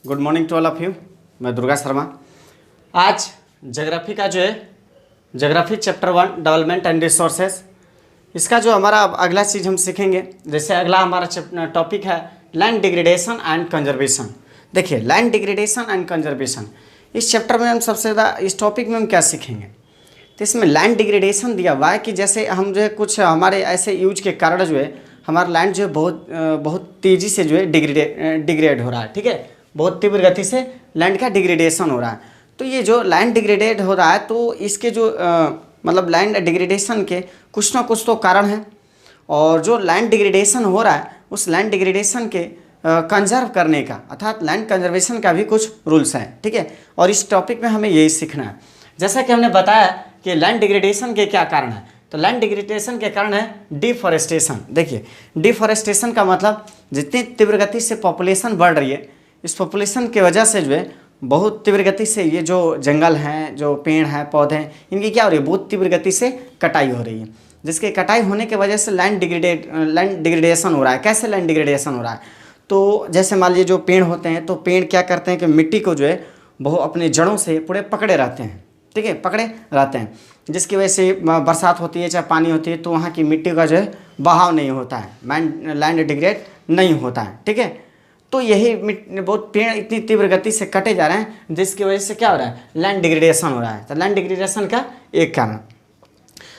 Good morning to all of you. मैं दुर्गा शर्मा। आज geography का जो है geography chapter 1 development and resources, इसका जो हमारा अगला चीज़ हम सीखेंगे। जैसे अगला हमारा टॉपिक है लैंड डिग्रेडेशन एंड कंजर्वेशन। देखिए, लैंड डिग्रेडेशन एंड कंजर्वेशन, इस चैप्टर में हम सबसे ज़्यादा इस टॉपिक में हम क्या सीखेंगे। तो इसमें लैंड डिग्रेडेशन दिया हुआ है कि जैसे हम जो है कुछ हमारे ऐसे यूज के कारण जो है हमारा लैंड जो है बहुत तेज़ी से जो है डिग्रेड हो रहा है। ठीक है, बहुत तीव्र गति से लैंड का डिग्रेडेशन हो रहा है। तो ये जो लैंड डिग्रेडेड हो रहा है तो इसके जो मतलब लैंड डिग्रेडेशन के कुछ ना कुछ तो कारण है, और जो लैंड डिग्रेडेशन हो रहा है उस लैंड डिग्रेडेशन के कंजर्व करने का अर्थात लैंड कंजर्वेशन का भी कुछ रूल्स हैं। ठीक है, और इस टॉपिक में हमें यही सीखना है। जैसा कि हमने बताया कि लैंड डिग्रेडेशन के क्या कारण है, तो लैंड डिग्रेडेशन के कारण है डिफॉरेस्टेशन। देखिए, डिफॉरेस्टेशन का मतलब जितनी तीव्र गति से पॉपुलेशन बढ़ रही है, इस पॉपुलेशन की वजह से जो है बहुत तीव्र गति से ये जो जंगल हैं, जो पेड़ हैं, पौधे हैं, इनकी क्या हो रही है, बहुत तीव्र गति से कटाई हो रही है। जिसके कटाई होने की वजह से लैंड डिग्रेडेशन हो रहा है। कैसे लैंड डिग्रेडेशन हो रहा है, तो जैसे मान लीजिए जो पेड़ होते हैं तो पेड़ क्या करते हैं कि मिट्टी को जो है बहुत अपने जड़ों से पूरे पकड़े रहते हैं। ठीक है, पकड़े रहते हैं, जिसकी वजह से बरसात होती है चाहे पानी होती है तो वहाँ की मिट्टी का जो है बहाव नहीं होता है, लैंड डिग्रेड नहीं होता है। ठीक है, तो यही बहुत पेड़ इतनी तीव्र गति से कटे जा रहे हैं जिसकी वजह से क्या हो रहा है, लैंड डिग्रेडेशन हो रहा है। तो लैंड डिग्रेडेशन का एक कारण।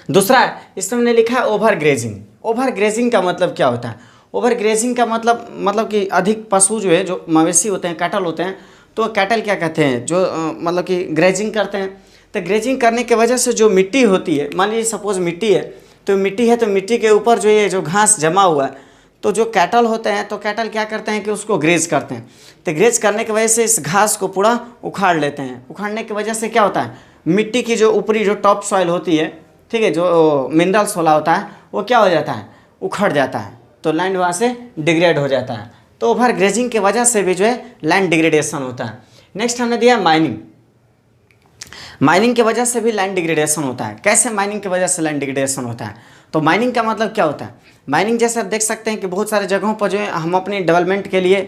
दूसरा है, इसमें हमने लिखा है ओवर ग्रेजिंग। ओवर ग्रेजिंग का मतलब क्या होता है? ओवर ग्रेजिंग का मतलब कि अधिक पशु जो है, जो मवेशी होते हैं, कैटल होते हैं, तो कैटल क्या कहते हैं, जो मतलब कि ग्रेजिंग करते हैं। तो ग्रेजिंग करने की वजह से जो मिट्टी होती है, मान लीजिए सपोज मिट्टी है तो मिट्टी के ऊपर जो ये जो घास जमा हुआ है, तो जो कैटल होते हैं तो कैटल क्या करते हैं कि उसको ग्रेज करते हैं। तो ग्रेज करने की वजह से इस घास को पूरा उखाड़ लेते हैं। उखाड़ने की वजह से क्या होता है, मिट्टी की जो ऊपरी जो टॉप सॉइल होती है, ठीक है, जो मिनरल्स वाला होता है, वो क्या हो जाता है, उखड़ जाता है, तो लैंड वहाँ से डिग्रेड हो जाता है। तो ओवर ग्रेजिंग की वजह से भी जो है लैंड डिग्रेडेशन होता है। नेक्स्ट हमने दिया माइनिंग। माइनिंग की वजह से भी लैंड डिग्रेडेशन होता है। कैसे माइनिंग की वजह से लैंड डिग्रेडेशन होता है, तो माइनिंग का मतलब क्या होता है? माइनिंग जैसे आप देख सकते हैं कि बहुत सारे जगहों पर जो है हम अपनी डेवलपमेंट के लिए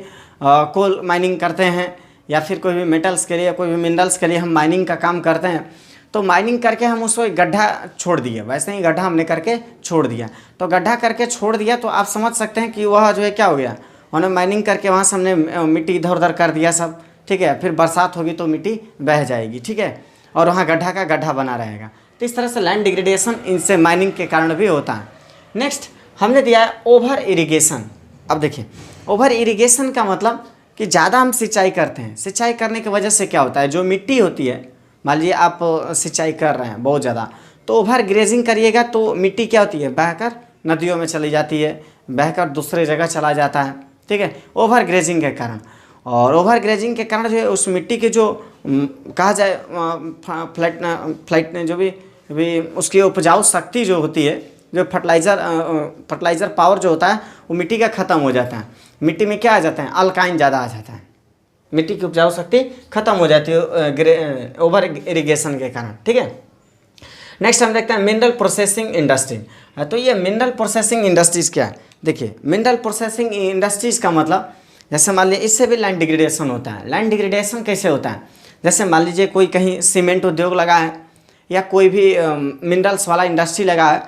कोल माइनिंग करते हैं, या फिर कोई भी मेटल्स के लिए, कोई भी मिनरल्स के लिए हम माइनिंग का काम करते हैं। तो माइनिंग करके हम उसको एक गड्ढा छोड़ दिए, वैसे ही गड्ढा हमने करके छोड़ दिया। तो गड्ढा करके छोड़ दिया तो आप समझ सकते हैं कि वह जो है क्या हो गया, उन्होंने माइनिंग करके वहाँ से हमने मिट्टी इधर उधर कर दिया सब। ठीक है, फिर बरसात होगी तो मिट्टी बह जाएगी। ठीक है, और वहाँ गड्ढा का गड्ढा बना रहेगा। तो इस तरह से लैंड डिग्रेडेशन इनसे माइनिंग के कारण भी होता है। नेक्स्ट हमने दिया है ओवर इरिगेशन। अब देखिए, ओवर इरिगेशन का मतलब कि ज़्यादा हम सिंचाई करते हैं। सिंचाई करने की वजह से क्या होता है, जो मिट्टी होती है, मान लीजिए आप सिंचाई कर रहे हैं बहुत ज़्यादा, तो ओवर ग्रेजिंग करिएगा तो मिट्टी क्या होती है, बहकर नदियों में चली जाती है, बहकर दूसरे जगह चला जाता है। ठीक है, ओवर ग्रेजिंग के कारण। और ओवर ग्रेजिंग के कारण जो है उस मिट्टी के जो कहा जाए फ्लाइट जो भी उसकी उपजाऊ शक्ति जो होती है, जो फर्टिलाइज़र पावर जो होता है, वो मिट्टी का ख़त्म हो जाता है। मिट्टी में क्या आ जाता है, अल्काइन ज़्यादा आ जाता है, मिट्टी की उपजाऊ शक्ति खत्म हो जाती है ओवर इरिगेशन के कारण। ठीक है, नेक्स्ट हम देखते हैं मिनरल प्रोसेसिंग इंडस्ट्री। तो ये मिनरल प्रोसेसिंग इंडस्ट्रीज़ क्या है? देखिए, मिनरल प्रोसेसिंग इंडस्ट्रीज़ का मतलब जैसे मान लीजिए इससे भी लैंड डिग्रेडेशन होता है। लैंड डिग्रेडेशन कैसे होता है? जैसे मान लीजिए कोई कहीं सीमेंट उद्योग लगा है या कोई भी मिनरल्स वाला इंडस्ट्री लगा है,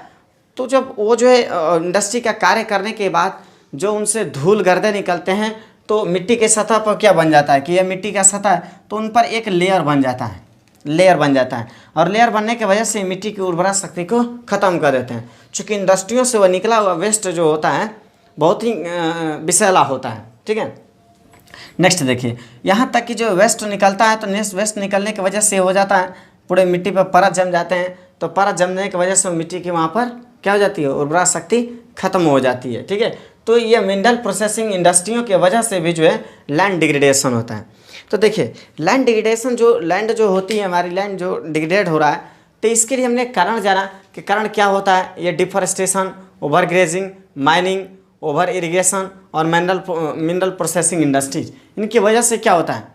तो जब वो जो है इंडस्ट्री का कार्य करने के बाद जो उनसे धूल गर्दे निकलते हैं तो मिट्टी के सतह पर क्या बन जाता है कि यह मिट्टी का सतह है, तो उन पर एक लेयर बन जाता है, लेयर बन जाता है। और लेयर बनने की वजह से मिट्टी की उर्वरा शक्ति को ख़त्म कर देते हैं। चूँकि इंडस्ट्रियों से वह निकला हुआ वेस्ट जो होता है बहुत ही विषैला होता है। ठीक है, नेक्स्ट देखिए, यहाँ तक कि जो वेस्ट निकलता है तो वेस्ट निकलने की वजह से हो जाता है पूरे मिट्टी पर परत जम जाते हैं। तो परत जमने की वजह से मिट्टी की वहाँ पर क्या हो जाती है, उर्वरा शक्ति खत्म हो जाती है। ठीक है, तो ये मिनरल प्रोसेसिंग इंडस्ट्रियों की वजह से भी जो है लैंड डिग्रेडेशन होता है। तो देखिए, लैंड डिग्रेडेशन जो लैंड जो होती है, हमारी लैंड जो डिग्रेड हो रहा है, तो इसके लिए हमने कारण जाना कि कारण क्या होता है। ये deforestation, over grazing, mining, over irrigation और मिनरल प्रोसेसिंग इंडस्ट्रीज, इनकी वजह से क्या होता है,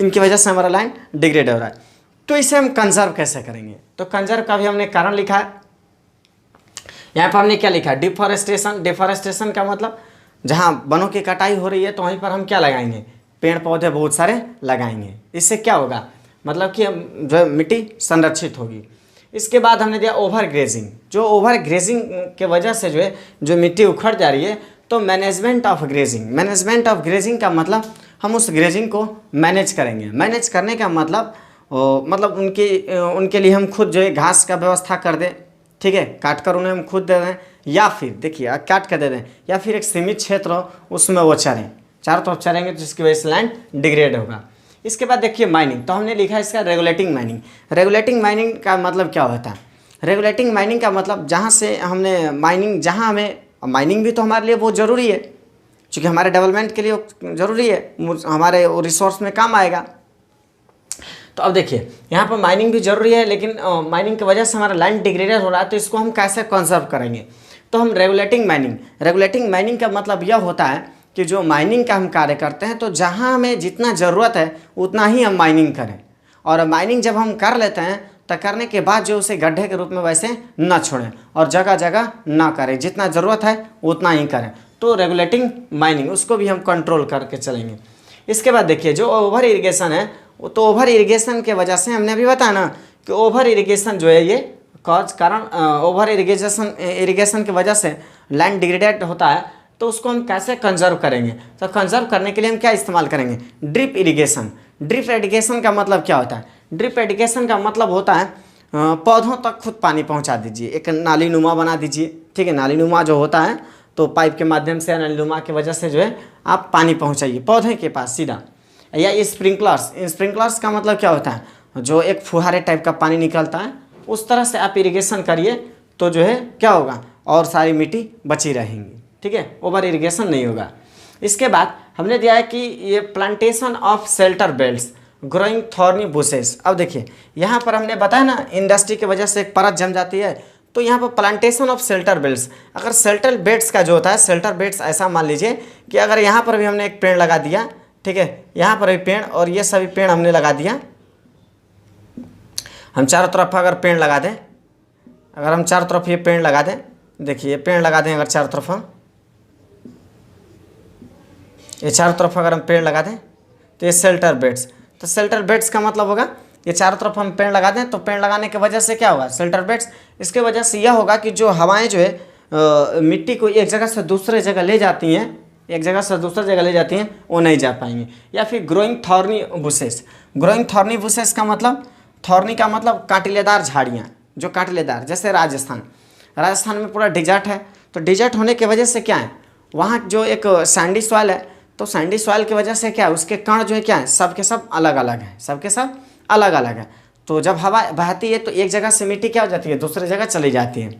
इनकी वजह से हमारा लैंड डिग्रेड हो रहा है। तो इसे हम कंजर्व कैसे करेंगे, तो कंजर्व का भी हमने कारण लिखा है। यहाँ पर हमने क्या लिखा है, डिफॉरेस्टेशन। डिफॉरेस्टेशन का मतलब जहाँ वनों की कटाई हो रही है तो वहीं पर हम क्या लगाएंगे, पेड़ पौधे बहुत सारे लगाएंगे। इससे क्या होगा, मतलब कि हम जो है मिट्टी संरक्षित होगी। इसके बाद हमने दिया ओवर ग्रेजिंग। जो ओवर ग्रेजिंग के वजह से जो है जो मिट्टी उखड़ जा रही है, तो management of grazing. Management of grazing का मतलब हम उस ग्रेजिंग को मैनेज करेंगे। मैनेज करने का मतलब उनके लिए हम खुद जो है घास का व्यवस्था कर दें, ठीक है, काट कर उन्हें हम खुद दे दें, या फिर देखिए काट कर दे दें, या फिर एक सीमित क्षेत्र हो उसमें वो चरें, चारों तरफ चरेंगे तो जिसकी वजह से लैंड डिग्रेड होगा। इसके बाद देखिए माइनिंग, तो हमने लिखा है इसका रेगुलेटिंग माइनिंग। रेगुलेटिंग माइनिंग का मतलब क्या होता है? रेगुलेटिंग माइनिंग का मतलब जहाँ से हमने माइनिंग, जहाँ हमें माइनिंग भी तो हमारे लिए बहुत ज़रूरी है, क्योंकि हमारे डेवलपमेंट के लिए ज़रूरी है, हमारे रिसोर्स में काम आएगा। तो अब देखिए यहाँ पर माइनिंग भी जरूरी है, लेकिन माइनिंग की वजह से हमारा लैंड डिग्रेडेड हो रहा है, तो इसको हम कैसे कंजर्व करेंगे? तो हम रेगुलेटिंग माइनिंग का मतलब यह होता है कि जो माइनिंग का हम कार्य करते हैं, तो जहाँ हमें जितना ज़रूरत है उतना ही हम माइनिंग करें, और माइनिंग जब हम कर लेते हैं तो करने के बाद जो उसे गड्ढे के रूप में वैसे ना छोड़ें और जगह जगह ना करें, जितना ज़रूरत है उतना ही करें। तो रेगुलेटिंग माइनिंग, उसको भी हम कंट्रोल करके चलेंगे। इसके बाद देखिए जो ओवर इरिगेशन है, तो ओवर इरिगेशन के वजह से हमने अभी बताया ना कि ओवर इरिगेशन जो है ये कारण ओवर इरिगेशन की वजह से लैंड डिग्रेडेड होता है। तो उसको हम कैसे कंजर्व करेंगे? तो कंजर्व करने के लिए हम क्या इस्तेमाल करेंगे? Drip irrigation. ड्रिप इरिगेशन का मतलब क्या होता है? ड्रिप इरिगेशन का मतलब होता है पौधों तक खुद पानी पहुंचा दीजिए, एक नाली नुमा बना दीजिए, ठीक है। नाली नुमा जो होता है तो पाइप के माध्यम से, नाली नुमा की वजह से जो है आप पानी पहुँचाइए पौधे के पास सीधा। या स्प्रिंकलर्स। स्प्रिंकलर्स का मतलब क्या होता है? जो एक फुहारे टाइप का पानी निकलता है, उस तरह से आप इरिगेशन करिए, तो जो है क्या होगा, और सारी मिट्टी बची रहेंगी, ठीक है, ओवर इरिगेशन नहीं होगा। इसके बाद हमने दिया है कि ये plantation of shelter belts growing thorny bushes. अब देखिए यहाँ पर हमने बताया ना इंडस्ट्री की वजह से एक परत जम जाती है, तो यहाँ पर प्लांटेशन ऑफ शेल्टर बेल्ट्स। अगर शेल्टर बेड्स का जो होता है, शेल्टर बेड्स ऐसा मान लीजिए कि अगर यहाँ पर भी हमने एक पेड़ लगा दिया, ठीक है, यहाँ पर भी पेड़ और ये सभी पेड़ हमने लगा दिया, हम चारों तरफ अगर पेड़ लगा दें, अगर हम चारों तरफ ये पेड़ लगा दें, देखिए ये पेड़ लगा दें, अगर चारों तरफ हम ये चारों तरफ अगर हम पेड़ लगा दें, तो ये शेल्टर बेड्स। तो शेल्टर बेड्स का मतलब होगा ये चारों तरफ हम पेड़ लगा दें, तो पेड़ लगाने की वजह से क्या होगा? Shelter beds. इसके वजह से यह होगा कि जो हवाएं जो है मिट्टी को एक जगह से दूसरे जगह ले जाती हैं, एक जगह से दूसरी जगह ले जाती हैं, वो नहीं जा पाएंगी। या फिर growing thorny bushes. Growing thorny bushes का मतलब, थॉर्नी का मतलब कांटेदार झाड़ियाँ, जो कांटेदार, जैसे राजस्थान में पूरा डिजर्ट है, तो डिजर्ट होने की वजह से क्या है, वहाँ जो एक सैंडी सॉइल है, तो सैंडी सॉइल की वजह से क्या है, उसके कण जो है क्या है, सबके सब अलग अलग है, सबके सब अलग अलग है। तो जब हवा बहती है तो एक जगह से मिट्टी क्या हो जाती है, दूसरी जगह चली जाती है।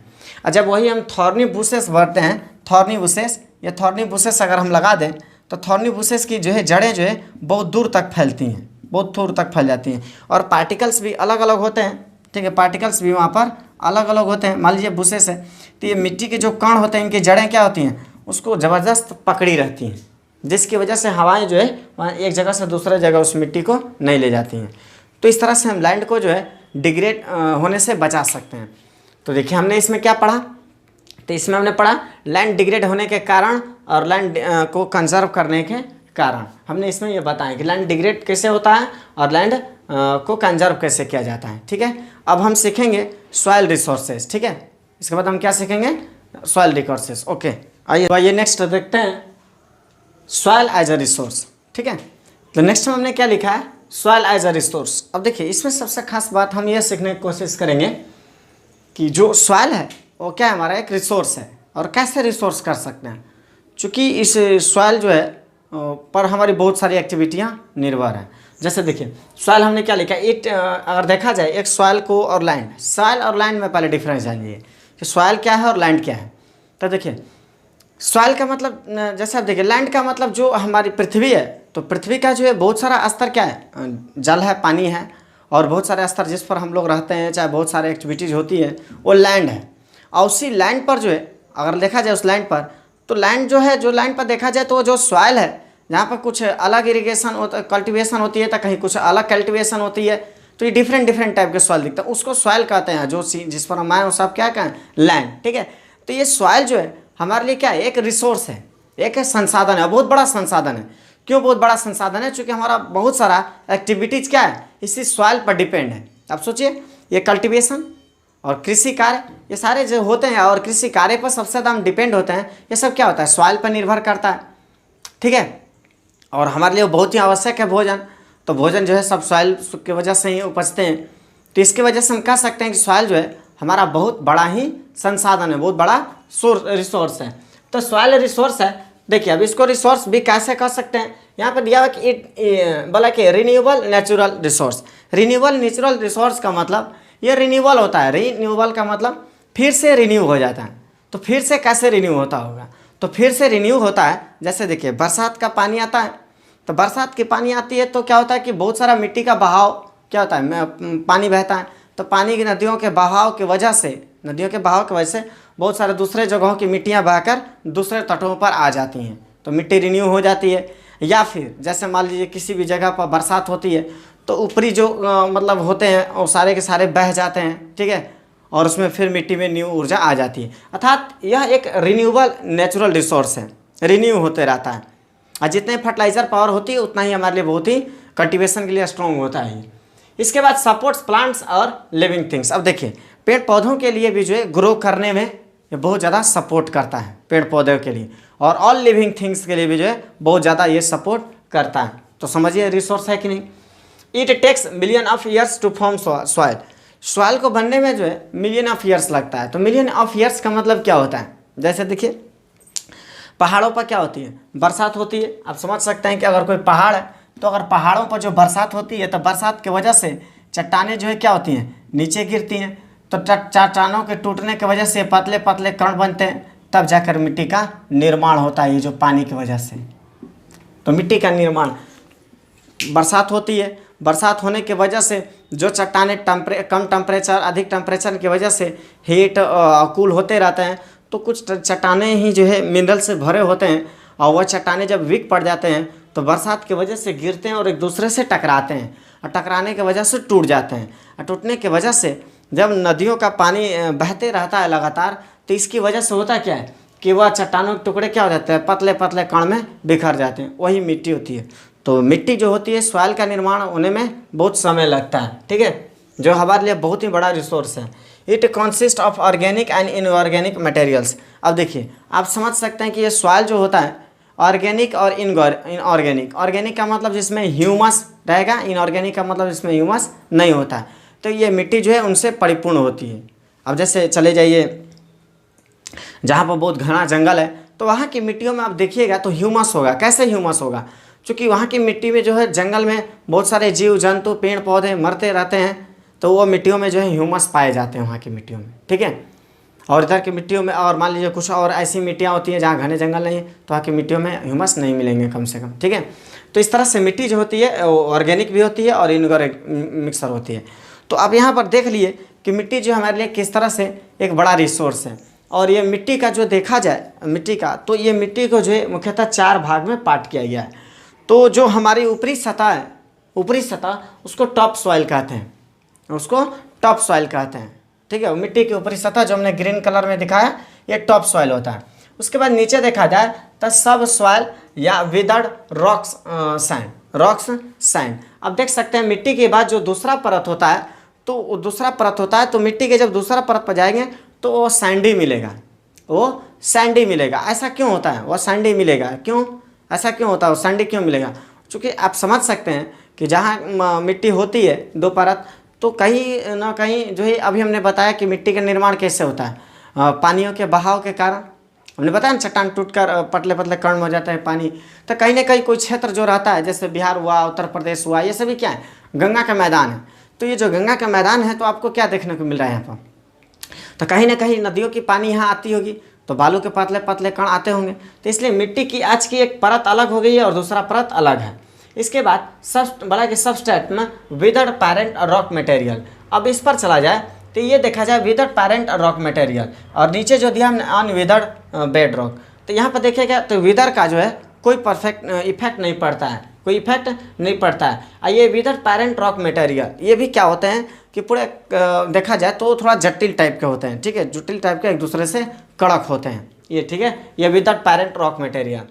और जब वही हम थॉर्नी बुशेस भरते हैं, थॉर्नी बुशेस, ये थॉर्नी बुशेस अगर हम लगा दें, तो थॉर्नी बुशेस की जो है जड़ें जो है बहुत दूर तक फैलती हैं, बहुत दूर तक फैल जाती हैं, और पार्टिकल्स भी अलग अलग होते हैं, ठीक है, पार्टिकल्स भी वहाँ पर अलग अलग होते हैं। मान लीजिए बुशेस है, तो ये मिट्टी के जो कण होते हैं, इनकी जड़ें क्या होती हैं, उसको ज़बरदस्त पकड़ी रहती हैं, जिसकी वजह से हवाएं जो है वहाँ एक जगह से दूसरे जगह उस मिट्टी को नहीं ले जाती हैं। तो इस तरह से हम लैंड को जो है डिग्रेड होने से बचा सकते हैं। तो देखिए हमने इसमें क्या पढ़ा, तो इसमें हमने पढ़ा लैंड डिग्रेड होने के कारण और लैंड को कंजर्व करने के कारण। हमने इसमें ये बताया कि लैंड डिग्रेड कैसे होता है और लैंड को कंजर्व कैसे किया जाता है, ठीक है। अब हम सीखेंगे सॉइल रिसोर्सेज, ठीक है। इसके बाद हम क्या सीखेंगे? Soil resources. ओके, आइए नेक्स्ट देखते हैं सॉइल एज अ रिसोर्स, ठीक है। तो नेक्स्ट में हमने क्या लिखा है? Soil as a resource. अब देखिए इसमें सबसे खास बात हम ये सीखने की कोशिश करेंगे कि जो सॉइल है वो क्या है, हमारा एक रिसोर्स है, और कैसे रिसोर्स कर सकते हैं, चूँकि इस सॉइल जो है पर हमारी बहुत सारी एक्टिविटियाँ निर्भर हैं। जैसे देखिए सॉइल हमने क्या लिखा है, अगर देखा जाए एक सॉइल को और लैंड, सॉइल और लैंड में पहले डिफरेंस जानिए कि सॉइल क्या है और लैंड क्या है। तो देखिए सॉइल का मतलब, जैसे आप देखिए लैंड का मतलब जो हमारी पृथ्वी है, तो पृथ्वी का जो है बहुत सारा स्तर क्या है, जल है, पानी है, और बहुत सारे स्तर जिस पर हम लोग रहते हैं, चाहे बहुत सारे एक्टिविटीज़ होती है, वो लैंड है। और उसी लैंड पर जो है अगर देखा जाए उस लैंड पर, तो लैंड जो है, जो लैंड पर देखा जाए तो जो सॉइल है, जहाँ पर कुछ अलग इरिगेशन होता, कल्टिवेशन होती है, तो कहीं कुछ अलग कल्टिवेशन होती है, तो ये डिफरेंट टाइप के सॉइल दिखता है, उसको सॉइल कहते हैं। जो जिस पर हम आए वो सब क्या कहें, लैंड, ठीक है। तो ये सॉइल जो है हमारे लिए क्या है, एक रिसोर्स है, एक संसाधन है, बहुत बड़ा संसाधन है, क्यों बहुत बड़ा संसाधन है? क्योंकि हमारा बहुत सारा एक्टिविटीज़ क्या है, इसी सॉइल पर डिपेंड है। अब सोचिए, ये कल्टीवेशन और कृषि कार्य, ये सारे जो होते हैं और कृषि कार्य पर सबसे ज़्यादा हम डिपेंड होते हैं, ये सब क्या होता है, सॉइल पर निर्भर करता है। ठीक है, और हमारे लिए बहुत ही आवश्यक है भोजन। तो भोजन जो है सब सॉइल की वजह से ही उपजते हैं। तो इसकी वजह से हम कह सकते हैं कि सॉइल जो है हमारा बहुत बड़ा ही संसाधन है, बहुत बड़ा रिसोर्स है। तो सॉइल रिसोर्स है। देखिए अब इसको रिसोर्स भी कैसे कह सकते हैं, यहाँ पर दिया हुआ कि बोला कि renewable natural resource. Renewable natural resource का मतलब ये रिन्यूएबल होता है। रिन्यूएबल का मतलब फिर से रिन्यू हो जाता है। तो फिर से कैसे रिन्यू होता होगा, तो फिर से रिन्यू होता है, जैसे देखिए बरसात का पानी आता है, तो बरसात की पानी आती है तो क्या होता है कि बहुत सारा मिट्टी का बहाव क्या होता है, पानी बहता है। तो पानी की नदियों के बहाव की वजह से बहुत सारे दूसरे जगहों की मिट्टियाँ बहकर दूसरे तटों पर आ जाती हैं, तो मिट्टी रिन्यू हो जाती है। या फिर जैसे मान लीजिए किसी भी जगह पर बरसात होती है तो ऊपरी जो मतलब होते हैं वो सारे के सारे बह जाते हैं, ठीक है, और उसमें फिर मिट्टी में न्यू ऊर्जा आ जाती है। अर्थात यह एक रिन्यूएबल नेचुरल रिसोर्स है, रिन्यू होते रहता है। और जितने फर्टिलाइजर पावर होती है उतना ही हमारे लिए बहुत ही कल्टीवेशन के लिए स्ट्रॉन्ग होता है। इसके बाद सपोर्ट्स प्लांट्स और लिविंग थिंग्स। अब देखिए पेड़ पौधों के लिए भी जो है ग्रो करने में ये बहुत ज़्यादा सपोर्ट करता है पेड़ पौधों के लिए, और ऑल लिविंग थिंग्स के लिए भी जो है बहुत ज़्यादा ये सपोर्ट करता है। तो समझिए रिसोर्स है कि नहीं। It takes million of years to form soil. Soil को बनने में जो है मिलियन ऑफ ईयर्स लगता है। तो मिलियन ऑफ ईयर्स का मतलब क्या होता है, जैसे देखिए पहाड़ों पर क्या होती है, बरसात होती है। आप समझ सकते हैं कि अगर कोई पहाड़ है तो अगर पहाड़ों पर जो बरसात होती है तो बरसात की वजह से चट्टानें जो है क्या होती हैं, नीचे गिरती हैं। तो चट्टानों के टूटने की वजह से पतले पतले कण बनते हैं, तब जाकर मिट्टी का निर्माण होता है, ये जो पानी की वजह से। तो मिट्टी का निर्माण, बरसात होती है, बरसात होने की वजह से जो चट्टानें कम टेम्परेचर अधिक टेम्परेचर की वजह से हीट कूल होते रहते हैं, तो कुछ चट्टानें ही जो है मिनरल से भरे होते हैं, और वह चट्टानें जब वीक पड़ जाते हैं तो बरसात की वजह से गिरते हैं और एक दूसरे से टकराते हैं, और टकराने की वजह से टूट जाते हैं। और टूटने की वजह से जब नदियों का पानी बहते रहता है लगातार, तो इसकी वजह से होता क्या है कि वह चट्टानों के टुकड़े क्या हो जाते हैं, पतले पतले कण में बिखर जाते हैं, वही मिट्टी होती है। तो मिट्टी जो होती है सॉइल का निर्माण होने में बहुत समय लगता है, ठीक है, जो हमारे लिए बहुत ही बड़ा रिसोर्स है। It consist of organic and inorganic materials. अब देखिए आप समझ सकते हैं कि ये सॉइल जो होता है ऑर्गेनिक और इनऑर्गेनिक। ऑर्गेनिक का मतलब जिसमें ह्यूमस रहेगा, इनऑर्गेनिक का मतलब जिसमें ह्यूमस नहीं होता है। तो ये मिट्टी जो है उनसे परिपूर्ण होती है। अब जैसे चले जाइए जहाँ पर बहुत घना जंगल है, तो वहाँ की मिट्टियों में आप देखिएगा तो ह्यूमस होगा। कैसे ह्यूमस होगा, क्योंकि वहाँ की मिट्टी में जो है जंगल में बहुत सारे जीव जंतु पेड़ पौधे मरते रहते हैं, तो वो मिट्टियों में जो है ह्यूमस पाए जाते हैं वहाँ की मिट्टियों में, ठीक है। और इधर की मिट्टियों में, और मान लीजिए कुछ और ऐसी मिट्टियाँ होती हैं जहाँ घने जंगल नहीं है, तो वहाँ की मिट्टियों में ह्यूमस नहीं मिलेंगे कम से कम, ठीक है। तो इस तरह से मिट्टी जो होती है ऑर्गेनिक भी होती है और इनऑर्गेनिक मिक्सर होती है। तो आप यहाँ पर देख लिए कि मिट्टी जो हमारे लिए किस तरह से एक बड़ा रिसोर्स है। और ये मिट्टी का जो देखा जाए मिट्टी का, तो ये मिट्टी को जो है मुख्यतः 4 भाग में पार्ट किया गया है। तो जो हमारी ऊपरी सतह है, ऊपरी सतह उसको टॉप सॉइल कहते हैं, उसको टॉप सॉइल कहते हैं, ठीक है। मिट्टी की ऊपरी सतह जो हमने ग्रीन कलर में दिखाया ये टॉप सॉइल होता है। उसके बाद नीचे देखा जाए तो सब सॉइल या विदर्ड रॉक्स सैंड। अब देख सकते हैं मिट्टी के बाद जो दूसरा परत होता है, तो दूसरा परत होता है, तो मिट्टी के जब दूसरा परत पर जाएंगे तो वो सैंडी मिलेगा, वो सैंडी मिलेगा। ऐसा क्यों होता है, वो सैंडी मिलेगा, क्यों ऐसा क्यों होता है, वो सैंडी क्यों मिलेगा? क्योंकि आप समझ सकते हैं कि जहाँ मिट्टी होती है 2 परत, तो कहीं ना कहीं जो है अभी हमने बताया कि मिट्टी का निर्माण कैसे होता है, पानियों के बहाव के कारण। हमने बताया ना चट्टान टूटकर पतले पतले कण हो जाता है पानी। तो कहीं ना कहीं कोई क्षेत्र जो रहता है, जैसे बिहार हुआ, उत्तर प्रदेश हुआ, ये सभी क्या है, गंगा का मैदान है। तो ये जो गंगा का मैदान है, तो आपको क्या देखने को मिल रहा है यहाँ पर, तो कहीं ना कहीं नदियों की पानी यहाँ आती होगी, तो बालू के पतले पतले कण आते होंगे। तो इसलिए मिट्टी की आज की एक परत अलग हो गई है और दूसरा परत अलग है। इसके बाद बड़ा कि सबस्ट्रेट में विदर्ड पैरेंट रॉक मटेरियल। अब इस पर चला जाए तो ये देखा जाए विदर्ड पैरेंट रॉक मटेरियल, और नीचे जो दिया हमने अनविदर्ड बेड रॉक। तो यहाँ पर देखिएगा तो विदर का जो है कोई परफेक्ट इफेक्ट नहीं पड़ता है, कोई इफेक्ट नहीं पड़ता है। और ये विदर्ड पैरेंट रॉक मटेरियल ये भी क्या होते हैं कि पूरे देखा जाए तो थोड़ा जटिल टाइप के होते हैं, ठीक है, जटिल टाइप के, एक दूसरे से कड़क होते हैं ये, ठीक है। ये विदर्ड पैरेंट रॉक मटेरियल।